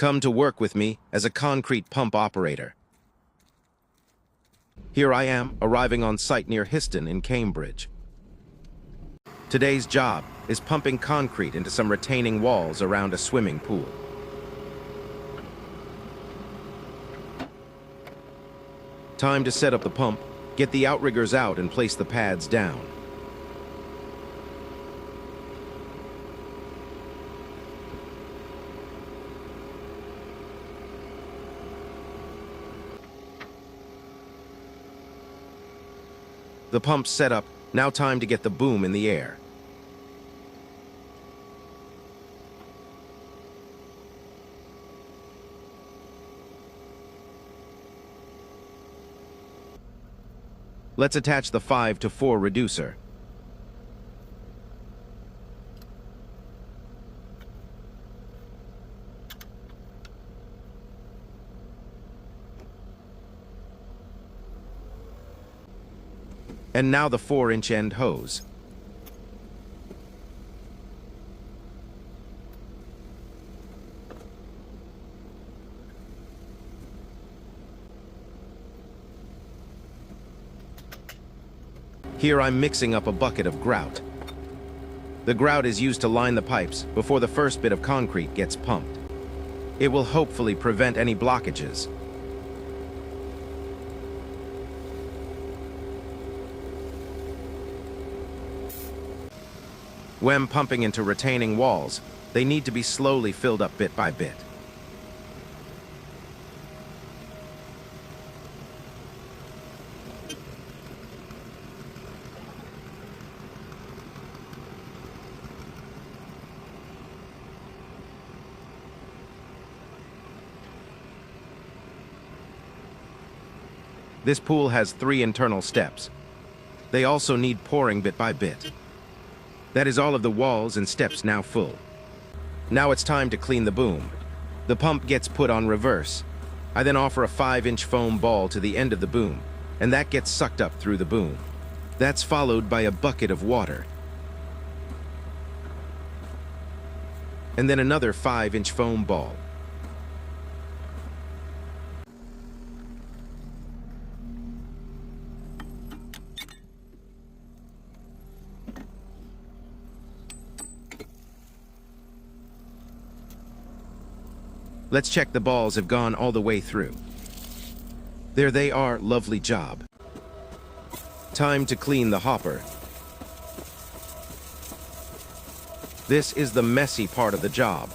Come to work with me as a concrete pump operator. Here I am, arriving on site near Histon in Cambridge. Today's job is pumping concrete into some retaining walls around a swimming pool. Time to set up the pump, get the outriggers out and place the pads down. The pump's set up, now time to get the boom in the air. Let's attach the 5 to 4 reducer. And now the 4-inch end hose. Here I'm mixing up a bucket of grout. The grout is used to line the pipes before the first bit of concrete gets pumped. It will hopefully prevent any blockages. When pumping into retaining walls, they need to be slowly filled up bit by bit. This pool has 3 internal steps. They also need pouring bit by bit. That is all of the walls and steps now full. Now it's time to clean the boom. The pump gets put on reverse. I then offer a 5-inch foam ball to the end of the boom, and that gets sucked up through the boom. That's followed by a bucket of water. And then another 5-inch foam ball. Let's check the balls have gone all the way through. There they are, lovely job. Time to clean the hopper. This is the messy part of the job.